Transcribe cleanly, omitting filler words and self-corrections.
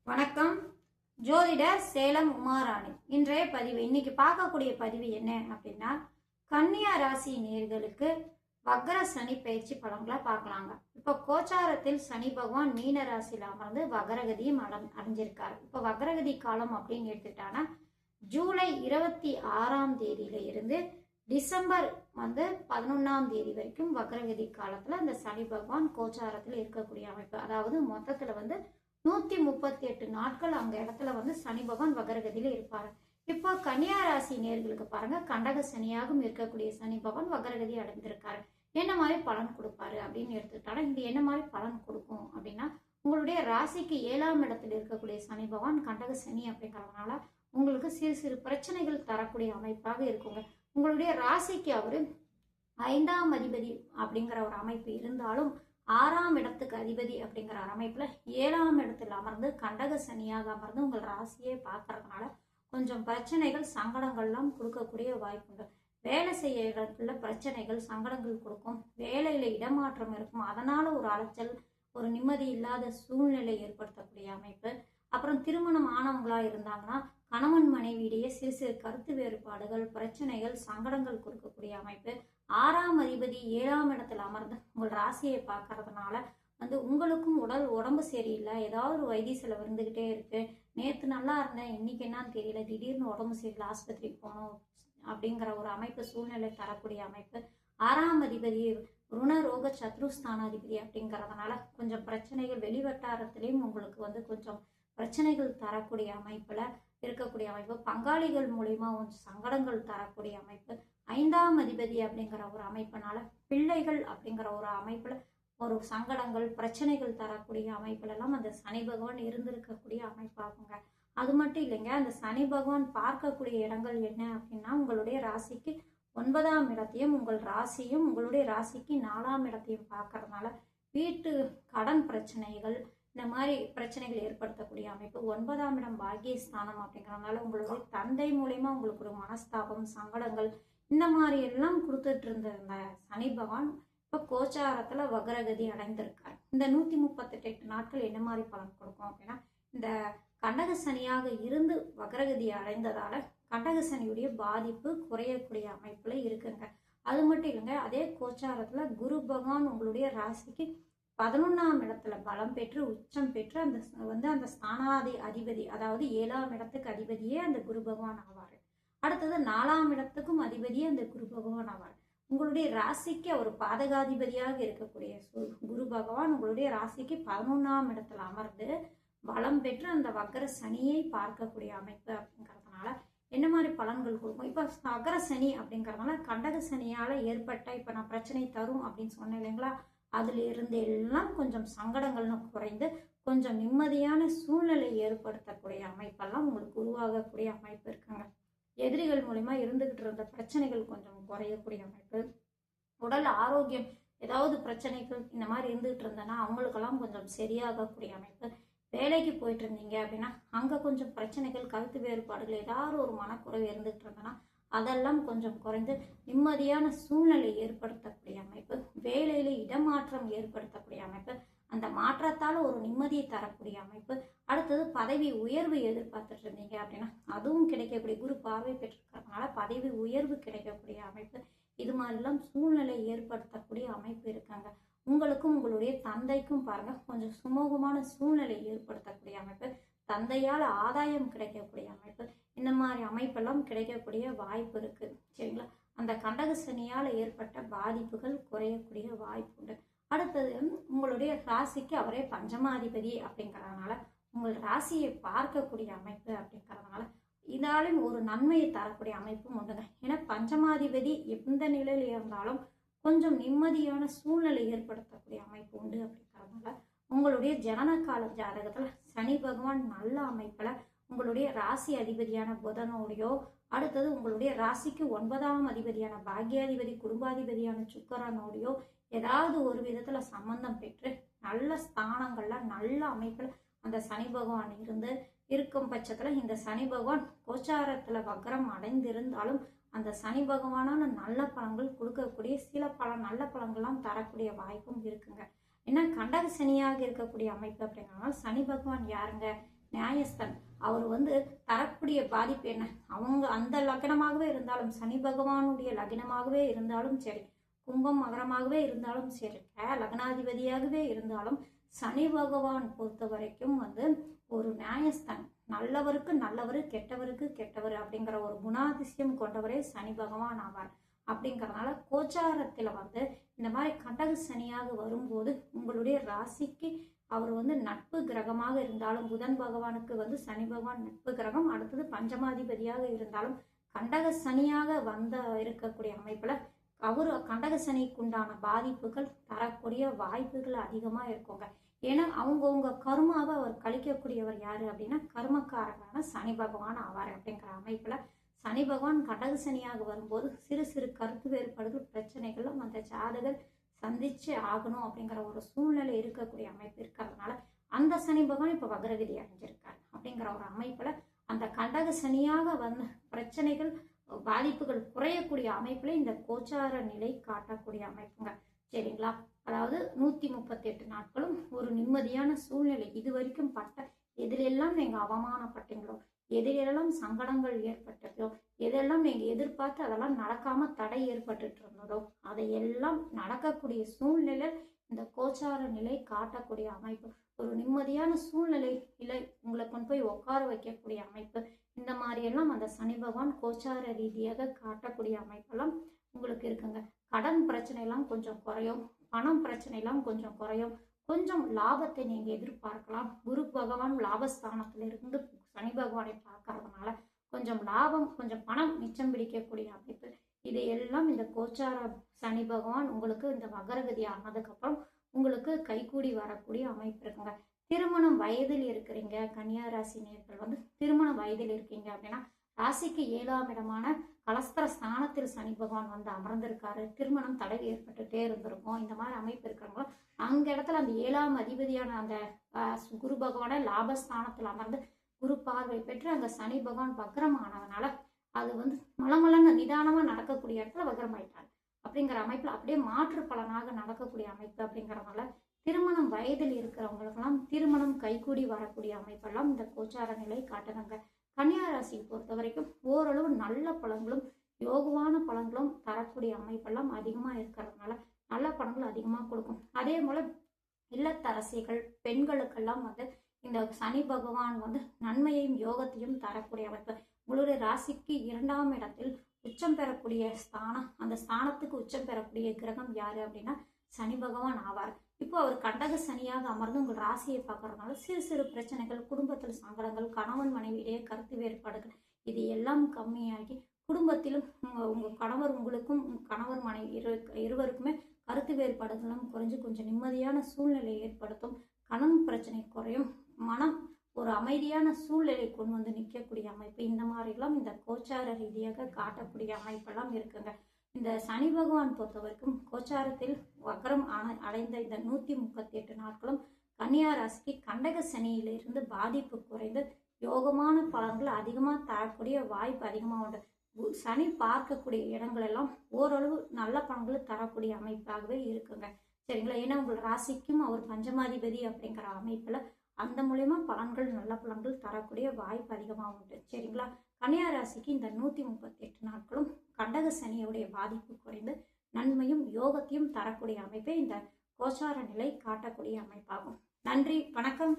வணக்கம். ஜோதிடர் சேலம் உமாராணி. இன்றைய பதிவு இன்னைக்கு பார்க்கக்கூடிய பதிவு என்ன அப்படின்னா, கன்னியா ராசி நேர்களுக்கு வக்ர சனி பயிற்சி பலன்களை பார்க்கலாங்க. இப்போ கோச்சாரத்தில் சனி பகவான் மீன ராசியில் அமர்ந்து வக்ரகதியும் அடைஞ்சிருக்காரு. இப்போ வக்ரகதி காலம் அப்படின்னு எடுத்துட்டானா ஜூலை 26ஆம் தேதியில இருந்து டிசம்பர் 11ஆம் தேதி வரைக்கும் வக்ரகதி காலத்துல இந்த சனி பகவான் கோச்சாரத்தில் இருக்கக்கூடிய அமைப்பு. அதாவது மொத்தத்துல 138 நாட்கள் அங்க இடத்துல சனி பகவான் வக்ரகதியில இருப்பாரு. இப்போ கன்னியா ராசி நேர்களுக்கு பாருங்க, கண்டக சனியாகவும் இருக்கக்கூடிய சனி பகவான் வக்ரகதி அடைந்திருக்காரு. என்ன மாதிரி பலன் கொடுப்பாரு அப்படின்னு எடுத்துக்கிட்டாலும் இது என்ன மாதிரி பலன் கொடுக்கும் அப்படின்னா, உங்களுடைய ராசிக்கு 7ஆம் இடத்துல இருக்கக்கூடிய சனி பகவான் கண்டக சனி அப்படிங்கிறதுனால உங்களுக்கு சிறு சிறு பிரச்சனைகள் தரக்கூடிய அமைப்பாக இருக்குங்க. உங்களுடைய ராசிக்கு அவரு 5ஆம் அதிபதி அப்படிங்கிற ஒரு அமைப்பு இருந்தாலும் 6ஆம் இடத்துக்கு அதிபதி அப்படிங்கிற அமைப்புல 7ஆம் இடத்தில் அமர்ந்து கண்டக சனியாக அமர்ந்து உங்கள் ராசியை பார்க்கறதுனால கொஞ்சம் பிரச்சனைகள் சங்கடங்கள்லாம் கொடுக்கக்கூடிய வாய்ப்புண்டு. வேலை செய்ய இடத்துல பிரச்சனைகள் சங்கடங்கள் கொடுக்கும். வேலையில இடமாற்றம் இருக்கும். அதனால ஒரு அலைச்சல், ஒரு நிம்மதி இல்லாத சூழ்நிலை ஏற்படுத்தக்கூடிய அமைப்பு. அப்புறம் திருமணம் ஆனவங்களா இருந்தாங்கன்னா கணவன் மனைவியிடையே சிறு சிறு கருத்து வேறுபாடுகள், பிரச்சனைகள், சங்கடங்கள் கொடுக்கக்கூடிய அமைப்பு. 6ஆம் அதிபதி 7ஆம் இடத்துல அமர்ந்து உங்கள் ராசியை பார்க்கறதுனால உங்களுக்கும் உடம்பு சரியில்லை, ஏதாவது ஒரு வைத்திய செலவு இருந்துகிட்டே இருக்கு. நேற்று நல்லா இருந்தேன், இன்னைக்கு என்னன்னு தெரியல, திடீர்னு உடம்பு சரியில்லை, ஆஸ்பத்திரிக்கு போகணும் அப்படிங்கிற ஒரு அமைப்பு, சூழ்நிலை தரக்கூடிய அமைப்பு. 6ஆம் அதிபதி ருண ரோக சத்ருஸ்தானாதிபதி அப்படிங்கிறதுனால கொஞ்சம் பிரச்சனைகள், வெளிவட்டாரத்திலையும் உங்களுக்கு கொஞ்சம் பிரச்சனைகள் தரக்கூடிய அமைப்புல இருக்கக்கூடிய அமைப்பு. பங்காளிகள் மூலியமா கொஞ்சம் சங்கடங்கள் தரக்கூடிய அமைப்பு. 5ஆம் அதிபதி அப்படிங்கிற ஒரு அமைப்பினால பிள்ளைகள் அப்படிங்கிற ஒரு அமைப்புல ஒரு சங்கடங்கள், பிரச்சனைகள் தரக்கூடிய அமைப்புல எல்லாம் அந்த சனி பகவான் இருந்திருக்கக்கூடிய அமைப்பாகுங்க. அது மட்டும் இல்லைங்க, அந்த சனி பகவான் பார்க்கக்கூடிய இடங்கள் என்ன அப்படின்னா, உங்களுடைய ராசிக்கு 9ஆம் இடத்தையும் உங்கள் ராசியும் உங்களுடைய ராசிக்கு 4ஆம் இடத்தையும் பார்க்கறதுனால வீட்டு கடன் பிரச்சனைகள், இந்த மாதிரி பிரச்சனைகள் ஏற்படுத்தக்கூடிய அமைப்பு. 9ஆம் இடம் பாக்கியஸ்தானம் அப்படிங்கிறதுனால உங்களுடைய தந்தை மூலயமா உங்களுக்கு ஒரு மனஸ்தாபம், சங்கடங்கள், இந்த மாதிரி எல்லாம் கொடுத்துட்டு இருந்த இந்த சனி பகவான் இப்போ கோச்சாரத்துல வக்ரகதி அடைந்திருக்காரு. இந்த 138 நாட்கள் என்ன மாதிரி பலன் கொடுக்கும் அப்படின்னா, இந்த கண்டக சனியாக இருந்து வக்ரகதி அடைந்ததால கண்டக சனியுடைய பாதிப்பு குறையக்கூடிய அமைப்புல இருக்குங்க. அது மட்டும் இல்லைங்க, அதே கோச்சாரத்துல குரு பகவான் உங்களுடைய ராசிக்கு 11ஆம் இடத்துல பலம் பெற்று உச்சம் பெற்று அந்த ஸ்தானாதி அதிபதி, அதாவது 7ஆம் இடத்துக்கு அதிபதியே அந்த குரு பகவான் ஆவார். அடுத்தது 4ஆம் இடத்துக்கும் அதிபதியே அந்த குரு பகவான் ஆவார். உங்களுடைய ராசிக்கு அவர் பாதகாதிபதியாக இருக்கக்கூடிய குரு பகவான் உங்களுடைய ராசிக்கு 11ஆம் இடத்துல அமர்ந்து பலம் பெற்று அந்த வக்ர சனியை பார்க்கக்கூடிய அமைப்பு அப்படிங்கிறதுனால என்ன மாதிரி பலன்கள் கொடுக்கும். இப்போ வக்ர சனி அப்படிங்கிறதுனால கண்டக சனியால ஏற்பட்ட இப்போ நான் பிரச்சனை தரும் அப்படின்னு சொன்னேன் இல்லைங்களா, அதுல இருந்து எல்லாம் கொஞ்சம் சங்கடங்கள்னு குறைந்து கொஞ்சம் நிம்மதியான சூழ்நிலை ஏற்படுத்தக்கூடிய அமைப்பெல்லாம் உங்களுக்கு உருவாகக்கூடிய அமைப்பு இருக்குங்க. எதிரிகள் மூலியமா இருந்துகிட்டு இருந்த பிரச்சனைகள் கொஞ்சம் குறையக்கூடிய அமைப்பு. உடல் ஆரோக்கியம், ஏதாவது பிரச்சனைகள் இந்த மாதிரி இருந்துகிட்டு இருந்தேன்னா அவங்களுக்கெல்லாம் கொஞ்சம் சரியாகக்கூடிய அமைப்பு. வேலைக்கு போயிட்டு இருந்தீங்க அப்படின்னா அங்க கொஞ்சம் பிரச்சனைகள், கருத்து வேறுபாடுகள், ஏதாவது ஒரு மனக்குறைவு இருந்துகிட்டு இருந்தேன்னா அதெல்லாம் கொஞ்சம் குறைந்து நிம்மதியான சூழ்நிலை ஏற்படுத்தக்கூடிய அமைப்பு. வேலையில இடமாற்றம் ஏற்படுத்தக்கூடிய அமைப்பு. அந்த மாற்றத்தால் ஒரு நிம்மதியை தரக்கூடிய அமைப்பு. அடுத்தது பதவி உயர்வு எதிர்பார்த்துட்டு இருந்தீங்க அப்படின்னா அதுவும் கிடைக்கக்கூடிய, குரு பார்வை பெற்றிருக்கிறதுனால பதவி உயர்வு கிடைக்கக்கூடிய அமைப்பு. இது மாதிரிலாம் சூழ்நிலை ஏற்படுத்தக்கூடிய அமைப்பு இருக்காங்க. உங்களுக்கும் உங்களுடைய தந்தைக்கும் பாருங்க கொஞ்சம் சுமூகமான சூழ்நிலை ஏற்படுத்தக்கூடிய அமைப்பு. தந்தையால் ஆதாயம் கிடைக்கக்கூடிய அமைப்பு. இந்த மாதிரி அமைப்பெல்லாம் கிடைக்கக்கூடிய வாய்ப்பு இருக்கு. சரிங்களா, அந்த கண்டக சனியால் ஏற்பட்ட பாதிப்புகள் குறையக்கூடிய வாய்ப்பு உண்டு. அடுத்தது உங்களுடைய ராசிக்கு அவரே பஞ்சமாதிபதி அப்படிங்கிறதுனால உங்கள் ராசியை பார்க்கக்கூடிய அமைப்பு அப்படிங்கிறதுனால இதாலும் ஒரு நன்மையை தரக்கூடிய அமைப்பும் உண்டுங்க. ஏன்னா பஞ்சமாதிபதி எந்த நிலையில இருந்தாலும் கொஞ்சம் நிம்மதியான சூழ்நிலை ஏற்படுத்தக்கூடிய அமைப்பு உண்டு அப்படிங்கிறதுனால உங்களுடைய ஜனன கால ஜாதகத்துல சனி பகவான் நல்ல அமைப்புல உங்களுடைய ராசி அதிபதியான புதனோடையோ, அடுத்தது உங்களுடைய ராசிக்கு 9ஆம் அதிபதியான பாக்யாதிபதி குடும்பாதிபதியான சுக்கரனோடையோ ஏதாவது ஒரு விதத்துல சம்பந்தம் பெற்று நல்ல ஸ்தானங்கள்ல நல்ல அமைப்புல அந்த சனி பகவான் இருக்கும் பட்சத்துல இந்த சனி பகவான் கோச்சாரத்துல வக்ரம் அடைந்திருந்தாலும் அந்த சனி பகவானான நல்ல பலன்கள் கொடுக்கக்கூடிய சில நல்ல பலன்கள்லாம் தரக்கூடிய வாய்ப்பும் இருக்குங்க. ஏன்னா கண்டக சனியாக இருக்கக்கூடிய அமைப்பு அப்படிங்கிறதுனால சனி பகவான் யாருங்க, நியாயஸ்தன். அவர் வந்து தரக்கூடிய பாதிப்பு என்ன? அவங்க அந்த லக்னமாகவே இருந்தாலும், சனி பகவானுடைய லக்னமாகவே இருந்தாலும் சரி, கும்பம் மகரமாகவே இருந்தாலும் சரி, லக்னாதிபதியாகவே இருந்தாலும், சனி பகவான் பொறுத்த வரைக்கும் வந்து ஒரு நியாயஸ்தன். நல்லவருக்கு நல்லவர், கெட்டவருக்கு கெட்டவர் அப்படிங்கிற ஒரு குணாதிசயம் கொண்டவரே சனி பகவான் ஆவார். அப்படிங்கிறதுனால கோச்சாரத்தில் வந்து இந்த மாதிரி கடக சனியாக வரும்போது உங்களுடைய ராசிக்கு அவர் வந்து நட்பு கிரகமாக இருந்தாலும், புதன் பகவானுக்கு வந்து சனி பகவான் நட்பு கிரகம், அடுத்தது பஞ்சமாதிபதியாக இருந்தாலும் கண்டக சனியாக இருக்கக்கூடிய அமைப்புல அவர் கண்டக சனிக்குண்டான பாதிப்புகள் தரக்கூடிய வாய்ப்புகள் அதிகமா இருக்குங்க. ஏன்னா அவங்கவுங்க கர்மாவை அவர் கழிக்கக்கூடியவர் யாரு அப்படின்னா கர்மக்காரரான சனி பகவான் ஆவார். அப்படிங்கிற அமைப்புல சனி பகவான் கடக சனியாக வரும்போது சிறு சிறு கருத்து வேறுபாடுகள், பிரச்சனைகளும் அந்த ஜாதகர் சந்திச்சு ஆகணும் அப்படிங்கிற ஒரு சூழ்நிலை இருக்கக்கூடிய அமைப்பு இருக்கிறதுனால அந்த சனி பகவான் இப்ப வக்ரகதி அடைஞ்சிருக்காரு. அப்படிங்கிற ஒரு அமைப்புல அந்த கடக சனியாக வந்த பிரச்சனைகள், பாதிப்புகள் குறையக்கூடிய அமைப்புல இந்த கோச்சார நிலை காட்டக்கூடிய அமைப்புங்க. சரிங்களா? அதாவது 138 நாட்களும் ஒரு நிம்மதியான சூழ்நிலை. இது வரைக்கும் பட்ட எதிலெல்லாம் நீங்க அவமானப்பட்டீங்களோ, எதிலெல்லாம் சங்கடங்கள் ஏற்பட்டதோ, எதெல்லாம் நீங்க எதிர்பார்த்து அதெல்லாம் நடக்காம தடை ஏற்பட்டுட்டு இருந்ததோ, அதையெல்லாம் நடக்கக்கூடிய சூழ்நிலை இந்த கோச்சார நிலை காட்டக்கூடிய அமைப்பு. ஒரு நிம்மதியான சூழ்நிலை இல்லை, உங்களை கொண்டு போய் உட்கார வைக்கக்கூடிய அமைப்பு. இந்த மாதிரி எல்லாம் அந்த சனி பகவான் கோச்சார ரீதியாக காட்டக்கூடிய அமைப்பெல்லாம் உங்களுக்கு இருக்குங்க. கடன் பிரச்சனை எல்லாம் கொஞ்சம் குறையும், பணம் பிரச்சனை எல்லாம் கொஞ்சம் குறையும், கொஞ்சம் லாபத்தை நீங்க எதிர்பார்க்கலாம். குரு பகவான் லாபஸ்தானத்துல இருந்து சனி பகவானை பார்க்கறதுனால கொஞ்சம் லாபம், கொஞ்சம் பணம் மிச்சம் பிடிக்கக்கூடிய அமைப்பு. இதையெல்லாம் இந்த கோச்சார சனி பகவான் உங்களுக்கு இந்த வக்ரகதி ஆனதுக்கு அப்புறம் உங்களுக்கு கைகூடி வரக்கூடிய அமைப்பு இருக்குங்க. திருமணம் வயதில் இருக்கிறீங்க கன்னியா ராசி நேயர்கள் வந்து திருமண வயதில் இருக்கீங்க அப்படின்னா ராசிக்கு 7ஆம் இடமான கலஸ்திர ஸ்தானத்தில் சனி பகவான் வந்து அமர்ந்திருக்காரு. திருமணம் தடை ஏற்பட்டுட்டே இருந்திருக்கும். இந்த மாதிரி அமைப்பு இருக்கிறவங்க அங்க இடத்துல அந்த 7ஆம் அதிபதியான அந்த குரு பகவான லாபஸ்தானத்தில் அமர்ந்து குரு பார்வை பெற்று அங்க சனி பகவான் வக்ரம் ஆனதுனால அது வந்து மலமலன்னு நிதானமா நடக்கக்கூடிய இடத்துல வக்ரம் ஆயிட்டாரு. அப்படிங்கிற அமைப்புல அப்படியே மாற்று பலனாக நடக்கக்கூடிய அமைப்பு. அப்படிங்கிறதுனால திருமணம் வயதில் இருக்கிறவங்களுக்கெல்லாம் திருமணம் கைகூடி வரக்கூடிய அமைப்பெல்லாம் இந்த கோச்சார நிலை காட்டுறாங்க. கன்னியா ராசியை பொறுத்த வரைக்கும் ஓரளவு நல்ல பலன்களும் யோகமான பலன்களும் தரக்கூடிய அமைப்பெல்லாம் அதிகமா இருக்கிறதுனால நல்ல பலன்கள் அதிகமா கொடுக்கும். அதே போல இல்லத்தரசிகள் பெண்களுக்கெல்லாம் வந்து இந்த சனி பகவான் வந்து நன்மையையும் யோகத்தையும் தரக்கூடிய அமைப்பு. உங்களுடைய ராசிக்கு 2ஆம் இடத்தில் உச்சம் பெறக்கூடிய ஸ்தானம், அந்த ஸ்தானத்துக்கு உச்சம் பெறக்கூடிய கிரகம் யாரு அப்படின்னா சனி பகவான் ஆவார். இப்போ அவர் கடக சனியாக அமர்ந்து உங்கள் ராசியை பார்க்கறதுனால சிறு சிறு பிரச்சனைகள், குடும்பத்தில் சங்கடங்கள், கணவன் மனைவியிடையே கருத்து வேறுபாடுகள் இது எல்லாம் கம்மியாகி குடும்பத்திலும் உங்க கணவர் உங்களுக்கும் கணவர் மனைவி இருவருக்குமே கருத்து வேறுபாடுகளும் குறைஞ்சு கொஞ்சம் நிம்மதியான சூழ்நிலை ஏற்படுத்தும். கடன் பிரச்சனை குறையும், மனம் ஒரு அமைதியான சூழ்நிலை கொண்டு வந்து நிற்கக்கூடிய அமைப்பு. இந்த மாதிரிலாம் இந்த கோச்சார ரீதியாக காட்டக்கூடிய அமைப்பெல்லாம் இருக்குங்க. இந்த சனி பகவான் பொறுத்த வரைக்கும் கோச்சாரத்தில் வக்ரம் அடைந்த இந்த 138 நாட்களும் கன்னியா ராசிக்கு கண்டக சனியிலிருந்து பாதிப்பு குறைந்து யோகமான பலன்கள் அதிகமாக தரக்கூடிய வாய்ப்பு அதிகமாக உண்டு. சனி பார்க்கக்கூடிய இடங்கள் எல்லாம் ஓரளவு நல்ல பலன்கள் தரக்கூடிய அமைப்பாகவே இருக்குங்க. சரிங்களா? ஏன்னா உங்கள் ராசிக்கும் அவர் பஞ்சமாதிபதி அப்படிங்கிற அமைப்புல அந்த மூலயமா பலன்கள் நல்ல பலன்கள் தரக்கூடிய வாய்ப்பு அதிகமாக உண்டு. சரிங்களா? கன்னியா ராசிக்கு இந்த 138 நாட்களும் கடக சனியுடைய பாதிப்பு குறைந்து நன்மையும் யோகத்தையும் தரக்கூடிய அமைப்பை இந்த கோச்சார நிலை காட்டக்கூடிய அமைப்பாகும். நன்றி, வணக்கம்.